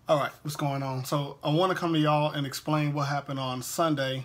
All right, what's going on? So I want to come to y'all and explain what happened on Sunday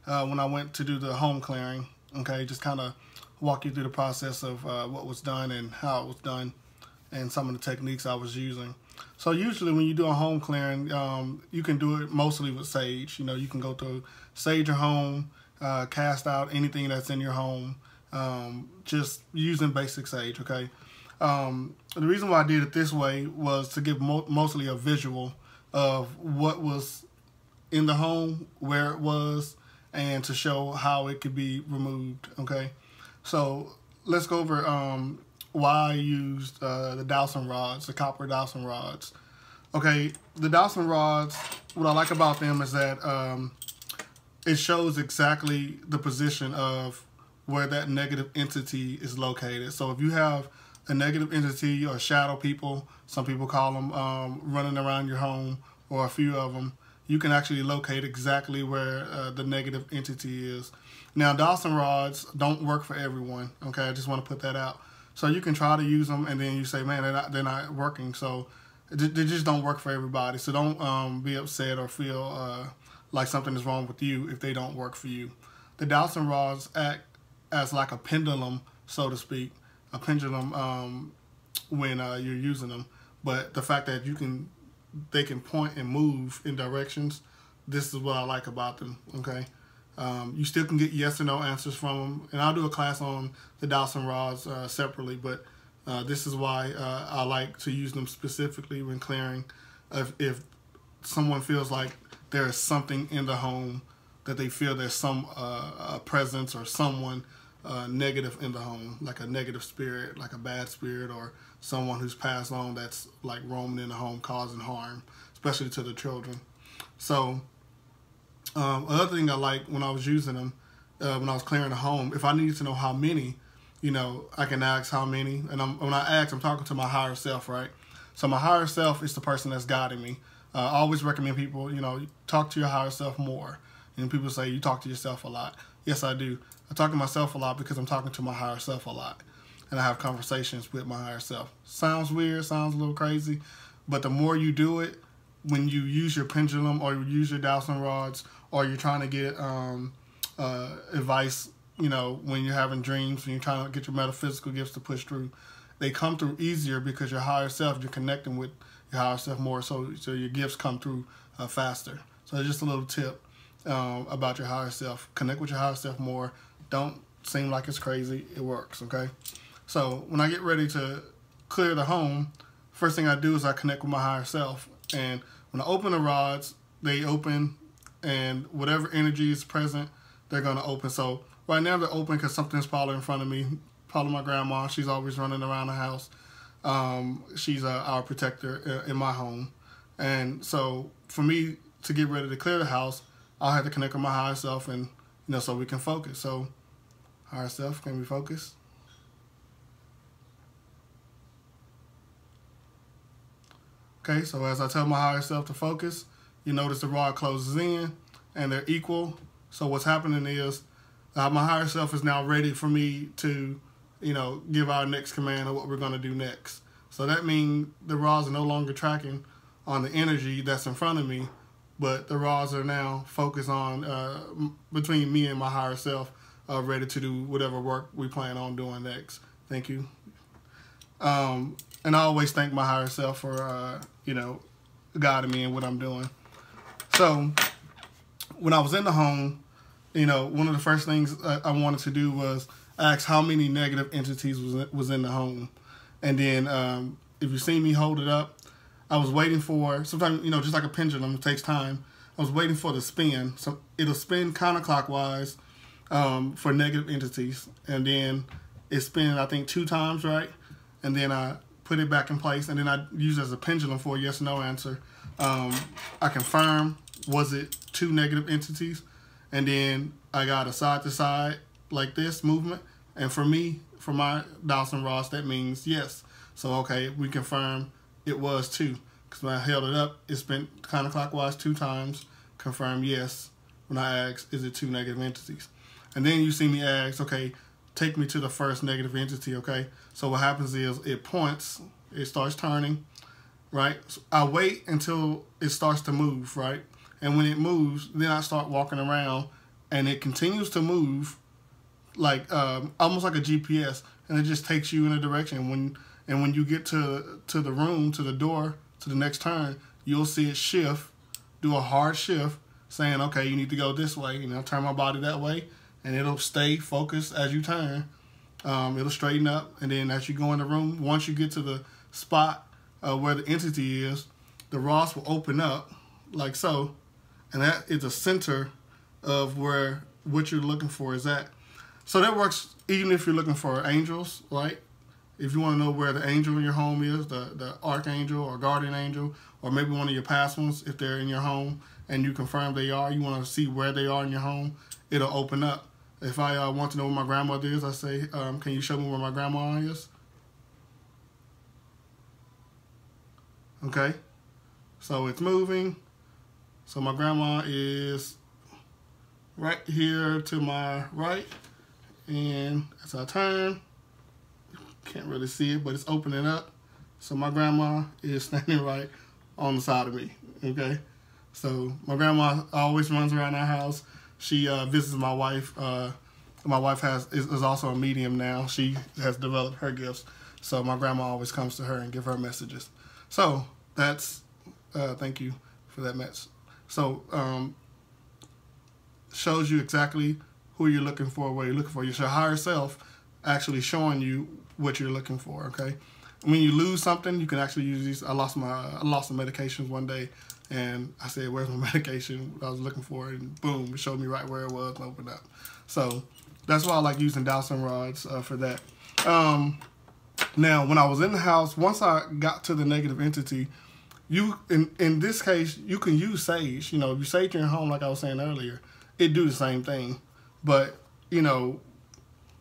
when I went to do the home clearing. Okay, just kind of walk you through the process of what was done and how it was done and some of the techniques I was using. So usually when you do a home clearing, you can do it mostly with sage. You know, you can go through sage your home, cast out anything that's in your home, just using basic sage, okay? The reason why I did it this way was to give mostly a visual of what was in the home, where it was, and to show how it could be removed, okay? So let's go over why I used the dowsing rods, the copper dowsing rods. Okay, the dowsing rods, what I like about them is that it shows exactly the position of where that negative entity is located. So if you have a negative entity or shadow people, some people call them, running around your home, or a few of them, you can actually locate exactly where the negative entity is. Now, dowsing rods don't work for everyone, okay? I just want to put that out. So you can try to use them, and then you say, man, they're not working. So they just don't work for everybody. So don't be upset or feel like something is wrong with you if they don't work for you. The dowsing rods act as like a pendulum, so to speak, a pendulum when you're using them. But the fact that they can point and move in directions, this is what I like about them, okay? You still can get yes or no answers from them, and I'll do a class on the dowsing rods separately, but this is why I like to use them specifically when clearing. If someone feels like there is something in the home, that they feel there's some presence or someone negative in the home, like a negative spirit, like a bad spirit, or someone who's passed on that's like roaming in the home causing harm, especially to the children. So another thing I like when I was using them, when I was clearing the home, if I needed to know how many, you know, I can ask how many. And when I ask, I'm talking to my higher self, right? So my higher self is the person that's guiding me. I always recommend people, you know, talk to your higher self more. And people say, you talk to yourself a lot. Yes, I do. I talk to myself a lot because I'm talking to my higher self a lot. And I have conversations with my higher self. Sounds weird, sounds a little crazy. But the more you do it, when you use your pendulum or you use your dowsing rods, or you're trying to get advice, you know, when you're having dreams, when you're trying to get your metaphysical gifts to push through, they come through easier because your higher self, you're connecting with your higher self more, so your gifts come through faster. So just a little tip about your higher self. Connect with your higher self more. Don't seem like it's crazy. It works, okay? So when I get ready to clear the home, first thing I do is I connect with my higher self. And when I open the rods, they open, and whatever energy is present, they're going to open. So right now they're open because something's probably in front of me. Probably my grandma. She's always running around the house. She's our protector in my home. And so for me to get ready to clear the house, I'll have to connect with my higher self, and, you know, so we can focus. So higher self, can we focus? Okay, so as I tell my higher self to focus, you notice the rod closes in and they're equal. So what's happening is my higher self is now ready for me to, you know, give our next command of what we're going to do next. So that means the rods are no longer tracking on the energy that's in front of me, but the rods are now focused on between me and my higher self, ready to do whatever work we plan on doing next. Thank you. And I always thank my higher self for, you know, guiding me in what I'm doing. So when I was in the home, you know, one of the first things I wanted to do was ask how many negative entities was in the home. And then if you see me hold it up, I was waiting for, sometimes, you know, just like a pendulum, it takes time. I was waiting for the spin. So it'll spin counterclockwise for negative entities. And then it spins, I think, 2 times, right? And then I put it back in place. And then I use it as a pendulum for a yes or no answer. I confirm, was it 2 negative entities? And then I got a side to side like this movement. And for me, for my dowsing rods, that means yes. So, okay, we confirm it was 2. Because when I held it up, it spin counterclockwise 2 times. Confirm yes when I asked, is it 2 negative entities? And then you see me ask, okay, take me to the first negative entity, okay? So what happens is it points, it starts turning, right? So I wait until it starts to move, right? And when it moves, then I start walking around, and it continues to move, like almost like a GPS, and it just takes you in a direction. When you get to the room, to the door, to the next turn, you'll see it shift, do a hard shift, saying, okay, you need to go this way, and I'll turn my body that way, and it'll stay focused as you turn. It'll straighten up, and then as you go in the room, once you get to the spot where the entity is, the Ross will open up like so, and that is the center of where what you're looking for is at. So that works even if you're looking for angels, right? If you want to know where the angel in your home is, the archangel or guardian angel, or maybe one of your past ones, if they're in your home and you confirm they are, you want to see where they are in your home, it'll open up. If I want to know where my grandmother is, I say, can you show me where my grandma is? Okay, so it's moving. So my grandma is right here to my right, and as I turn, can't really see it, but it's opening up. So my grandma is standing right on the side of me, okay? So my grandma always runs around our house. She visits my wife. My wife is also a medium now. She has developed her gifts. So my grandma always comes to her and give her messages. So that's, thank you for that message. So shows you exactly who you're looking for, what you're looking for. Your higher self actually showing you what you're looking for, okay? When you lose something, you can actually use these. I lost some medications one day, and I said, where's my medication? I was looking for it, and boom, it showed me right where it was and opened up. So that's why I like using dowsing rods for that. Now, when I was in the house, once I got to the negative entity, you in this case, you can use sage. You know, if you sage in your home, like I was saying earlier, it do the same thing. But, you know,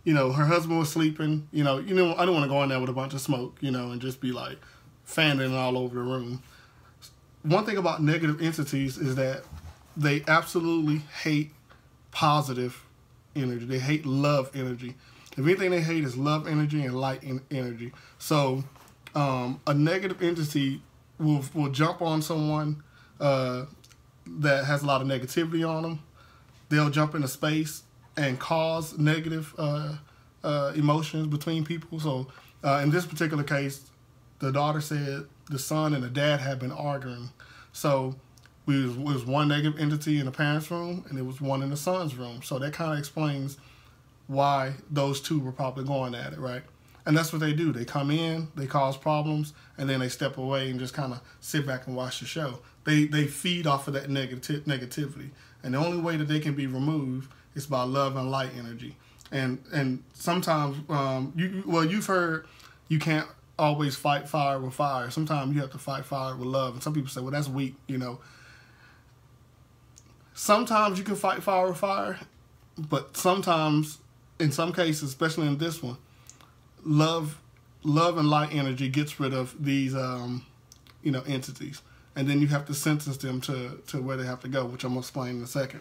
her husband was sleeping. I don't want to go in there with a bunch of smoke, and just be like fanning all over the room. One thing about negative entities is that they absolutely hate positive energy. They hate love energy. If anything they hate is love energy and light energy. So a negative entity will jump on someone that has a lot of negativity on them. They'll jump into space and cause negative emotions between people. So in this particular case, the daughter said the son and the dad had been arguing. So it was one negative entity in the parents' room, and it was one in the son's room. So that kind of explains why those two were probably going at it, right? And that's what they do. They come in, they cause problems, and then they step away and just kind of sit back and watch the show. They feed off of that negativity. And the only way that they can be removed is by love and light energy. And sometimes, you've heard you can't always fight fire with fire. Sometimes you have to fight fire with love. And some people say, well, that's weak, Sometimes you can fight fire with fire, but sometimes, in some cases, especially in this one, love and light energy gets rid of these, entities. And then you have to sentence them to where they have to go, which I'm going to explain in a second.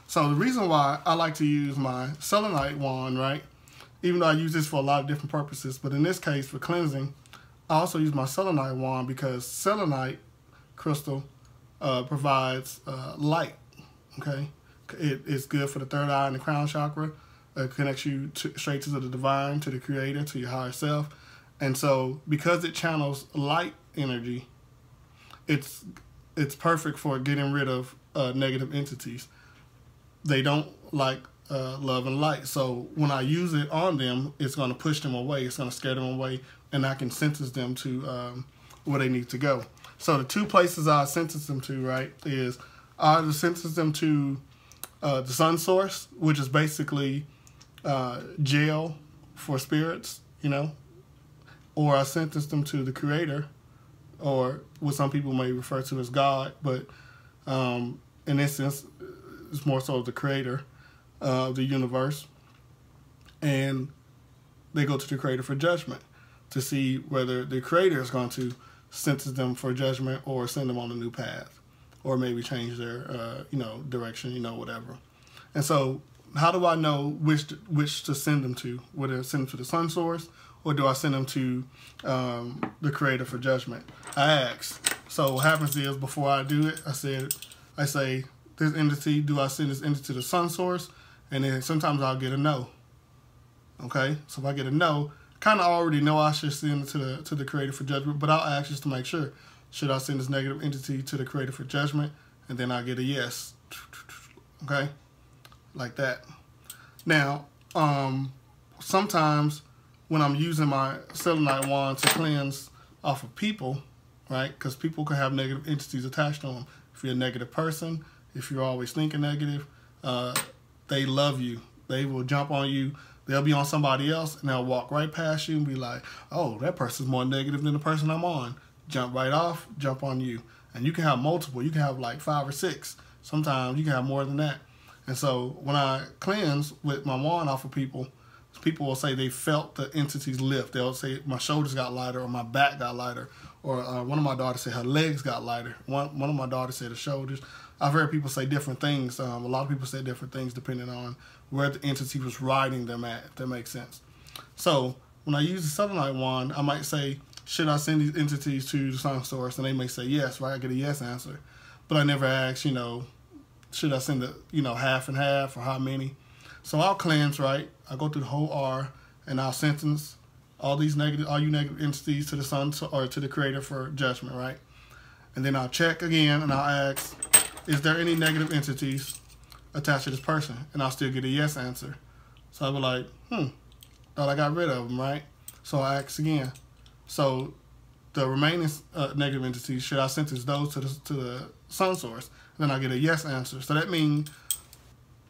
So the reason why I like to use my selenite wand, right, even though I use this for a lot of different purposes, but in this case, for cleansing, I also use my selenite wand because selenite crystal provides light, okay? It's good for the third eye and the crown chakra. It connects you straight to the divine, to the creator, to your higher self. And so because it channels light energy, it's perfect for getting rid of negative entities. They don't like love and light. So when I use it on them, it's going to push them away. It's going to scare them away, and I can sentence them to where they need to go. So the two places I sentence them to, right, is I either sentence them to the sun source, which is basically jail for spirits, or I sentence them to the creator, or what some people may refer to as God, but in this sense, it's more so the creator of the universe. And they go to the creator for judgment to see whether the creator is going to sentence them for judgment or send them on a new path, or maybe change their, direction, whatever. And so how do I know which to send them to? Whether I send them to the sun source, or do I send them to the creator for judgment? I asked. So what happens is, before I do it, I say, this entity, do I send this entity to the sun source? And then sometimes I'll get a no. Okay, so if I get a no, kind of already know I should send it to the creator for judgment, but I'll ask just to make sure. Should I send this negative entity to the creator for judgment? And then I get a yes. Okay, like that. Now, sometimes when I'm using my selenite wand to cleanse off of people, right? Because people can have negative entities attached to them. If you're a negative person, if you're always thinking negative, they love you. They will jump on you. They'll be on somebody else, and they'll walk right past you and be like, oh, that person's more negative than the person I'm on. Jump right off, jump on you. And you can have multiple. You can have like 5 or 6. Sometimes you can have more than that. And so when I cleanse with my wand off of people, people will say they felt the entities lift. They'll say my shoulders got lighter, or my back got lighter, or one of my daughters said her legs got lighter. One of my daughters said the shoulders. I've heard people say different things. A lot of people say different things depending on where the entity was riding them at, if that makes sense. So when I use the selenite wand, I might say, should I send these entities to the sun source? And they may say yes, right? I get a yes answer. But I never ask, should I send it, half and half, or how many? So I'll cleanse, right? I'll go through the whole R, and I'll sentence all you negative entities to the sun or to the creator for judgment, right? And then I'll check again, and I'll ask, is there any negative entities attached to this person? And I'll still get a yes answer. So I'll be like, thought I got rid of them, right? So I ask again. So the remaining negative entities, should I sentence those to the sun source? And then I get a yes answer. So that means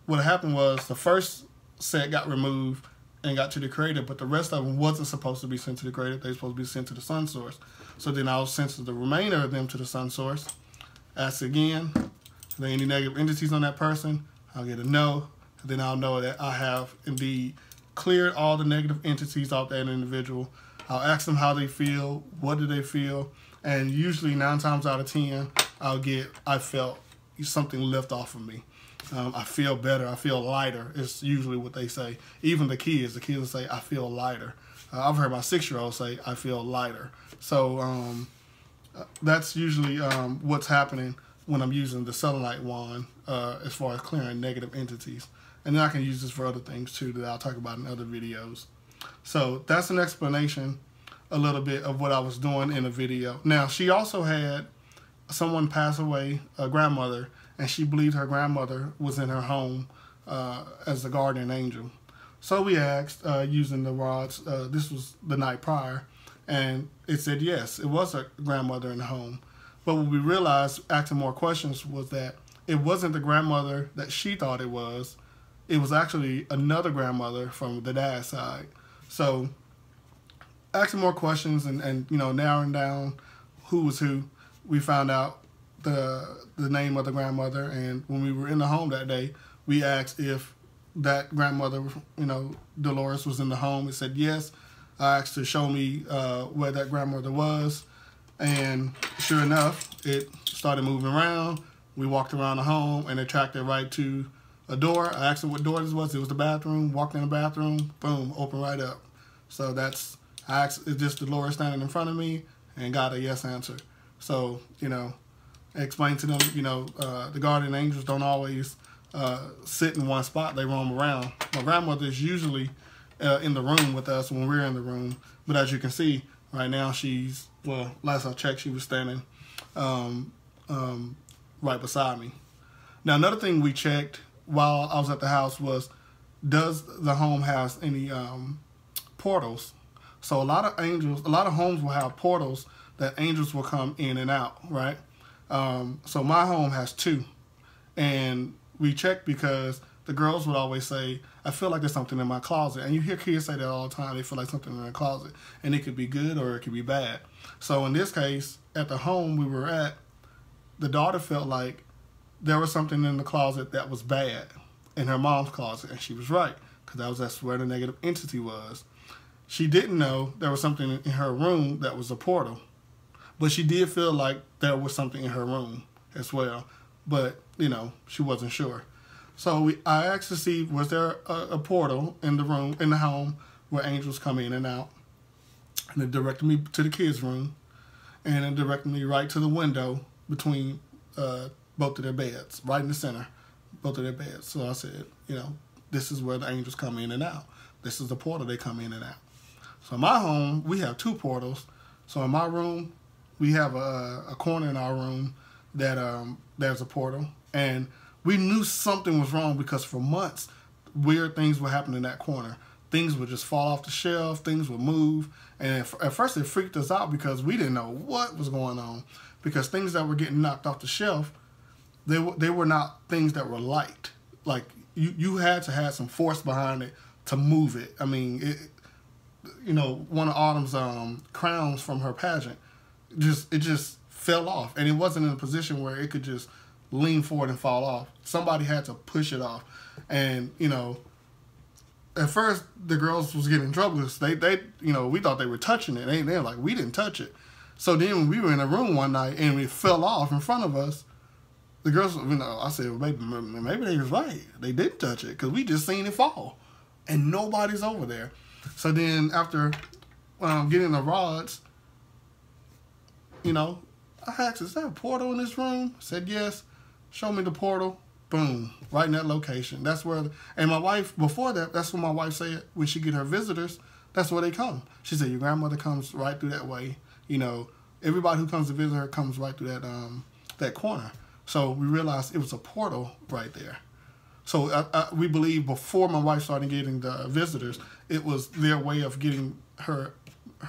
what happened was the first set got removed and got to the creator, but the rest of them wasn't supposed to be sent to the creator. They were supposed to be sent to the sun source. So then I'll sentence the remainder of them to the sun source. Ask again, are there any negative entities on that person? I'll get a no. And then I'll know that I have indeed cleared all the negative entities off that individual. I'll ask them how they feel, what do they feel, and usually 9 times out of 10, I felt something lift off of me. I feel better. I feel lighter. It's usually what they say. Even the kids will say, I feel lighter. I've heard my 6-year-old say, I feel lighter. So that's usually what's happening when I'm using the selenite wand as far as clearing negative entities. And then I can use this for other things too that I'll talk about in other videos. So that's an explanation a little bit of what I was doing in the video. Now, she also had someone pass away, a grandmother, and she believed her grandmother was in her home as the guardian angel. So we asked, using the rods, this was the night prior, and it said yes, it was a grandmother in the home. But what we realized, asking more questions, was that it wasn't the grandmother that she thought it was. It was actually another grandmother from the dad's side. So asking more questions and narrowing down who was who, we found out the name of the grandmother. And when we were in the home that day, we asked if that grandmother, Dolores, was in the home. It said yes. I asked to show me where that grandmother was, and sure enough, it started moving around. We walked around the home, and it tracked it right to a door. I asked her what door this was. It was the bathroom. Walked in the bathroom. Boom, opened right up. So I asked, is this Dolores standing in front of me? And got a yes answer. So, explain to them, the guardian angels don't always sit in one spot. They roam around. My grandmother is usually in the room with us when we're in the room. But as you can see, right now last I checked, she was standing right beside me. Now, another thing we checked while I was at the house was, does the home have any portals? So a lot of homes will have portals that angels will come in and out, right? So my home has 2. And we checked because the girls would always say, I feel like there's something in my closet. And you hear kids say that all the time. They feel like something in their closet. And it could be good or it could be bad. So in this case, at the home we were at, the daughter felt like there was something in the closet that was bad in her mom's closet. And she was right, because that's where the negative entity was. She didn't know there was something in her room that was a portal. But she did feel like there was something in her room as well. But, she wasn't sure. So I asked to see, was there a portal in the room, in the home, where angels come in and out. And it directed me to the kids' room. and it directed me right to the window between both of their beds, right in the center, both of their beds. So I said, you know, this is where the angels come in and out. This is the portal they come in and out. So in my home, we have 2 portals. So in my room, we have a corner in our room that there's a portal. And we knew something was wrong because for months, weird things would happen in that corner. Things would just fall off the shelf. Things would move. And at first it freaked us out because we didn't know what was going on. Because things that were getting knocked off the shelf, they were not things that were light. Like you had to have some force behind it to move it. I mean, you know, one of Autumn's crowns from her pageant, it just fell off. And it wasn't in a position where it could just lean forward and fall off. Somebody had to push it off. And, you know, at first the girls was getting in trouble because they you know, we thought they were touching it. They're like, we didn't touch it. So then when we were in a room one night and it fell off in front of us, the girls, you know, I said, well, maybe they was right. They didn't touch it because we just seen it fall. And nobody's over there. So then after getting the rods, you know, I asked, is there a portal in this room? I said, yes. Show me the portal. Boom. Right in that location. That's where, and my wife, before that, that's what my wife said when she get her visitors, that's where they come. She said, your grandmother comes right through that way. You know, everybody who comes to visit her comes right through that corner. So we realized it was a portal right there. So we believe before my wife started getting the visitors, it was their way of getting her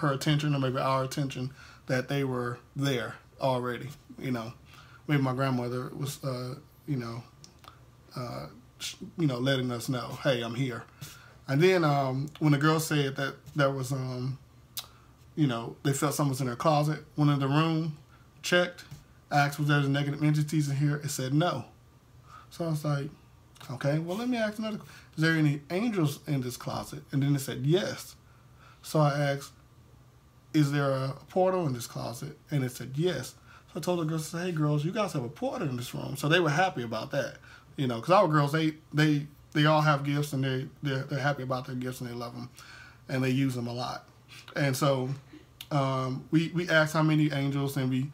attention, or maybe our attention, that they were there already. You know, maybe my grandmother was, you know, letting us know, hey, I'm here. And then when the girl said that there was, you know, they felt something was in their closet, went in the room, checked, asked was there negative entities in here. It said no. So I was like, okay, well, let me ask another question. Is there any angels in this closet? And then it said yes. So I asked, is there a portal in this closet? And it said yes. So I told the girls, hey, girls, you guys have a portal in this room. So they were happy about that, you know, because our girls, they all have gifts, and they're happy about their gifts, and they love them, and they use them a lot. And so we asked how many angels, and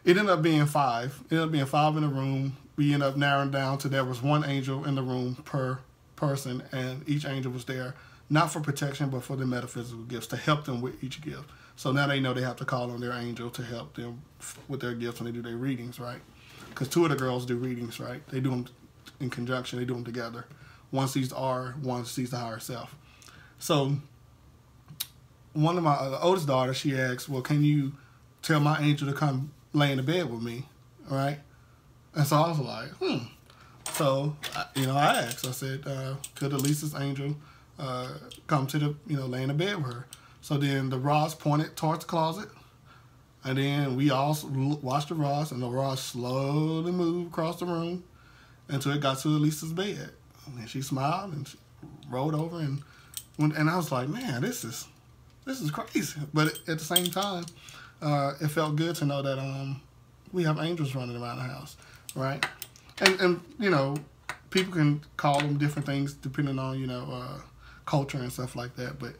it ended up being 5. It ended up being 5 in the room. We ended up narrowing down to there was 1 angel in the room per person, and each angel was there, not for protection, but for the metaphysical gifts, to help them with each gift. So now they know they have to call on their angel to help them with their gifts when they do their readings, right? Because 2 of the girls do readings, right? They do them in conjunction. They do them together. One sees the R, one sees the higher self. So one of my the oldest daughter, she asked, well, can you tell my angel to come lay in the bed with me, all right? And so I was like, So, you know, I asked, I said, could Elisa's angel come to the, you know, lay in the bed with her? So then the rods pointed towards the closet, and then we all watched the rods, and the rods slowly moved across the room until it got to Elisa's bed. And she smiled and she rolled over, and I was like, man, this is crazy. But at the same time, it felt good to know that we have angels running around the house, right? And you know, people can call them different things depending on, you know, culture and stuff like that. But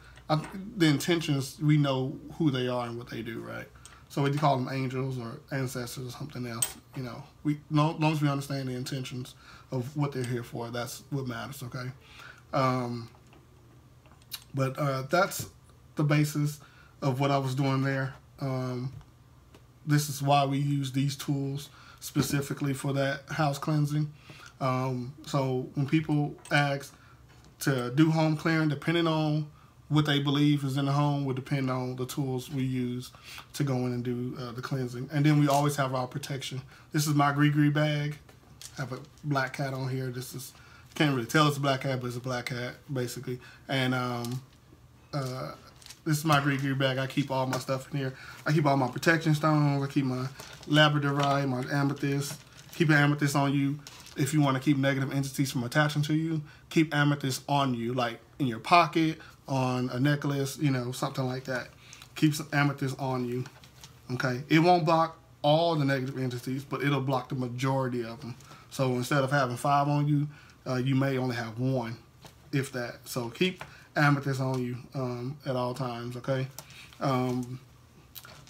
the intentions, we know who they are and what they do, right? So whether you call them angels or ancestors or something else, you know, as long as we understand the intentions of what they're here for, that's what matters, okay? But that's the basis of what I was doing there. This is why we use these tools specifically for that house cleansing. So when people ask to do home clearing, depending on what they believe is in the home, would depend on the tools we use to go in and do the cleansing. And then we always have our protection. This is my Gree bag. I have a black cat on here. This is, can't really tell it's a black cat, but it's a black cat basically. And this is my Gree bag. I keep all my stuff in here. I keep all my protection stones. I keep my labradorite, my amethyst. Keep an amethyst on you if you want to keep negative entities from attaching to you. Keep amethyst on you, like in your pocket, on a necklace, you know, something like that. Keep some amethyst on you, okay? It won't block all the negative entities, but it'll block the majority of them. So instead of having 5 on you, you may only have 1, if that. So keep amethyst on you at all times, okay?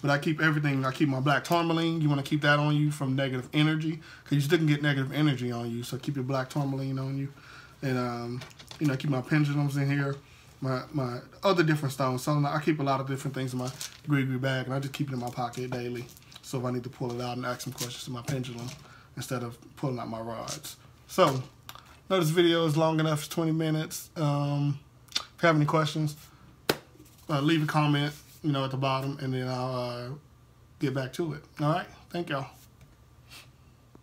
But I keep everything. I keep my black tourmaline. You want to keep that on you from negative energy, because you still can get negative energy on you. So keep your black tourmaline on you. And, you know, I keep my pendulums in here. My other different stones. So I keep a lot of different things in my gree bag, and I just keep it in my pocket daily. So if I need to pull it out and ask some questions to my pendulum instead of pulling out my rods. So, I know this video is long enough, it's 20 minutes. If you have any questions, leave a comment, you know, at the bottom, and then I'll get back to it. All right? Thank y'all.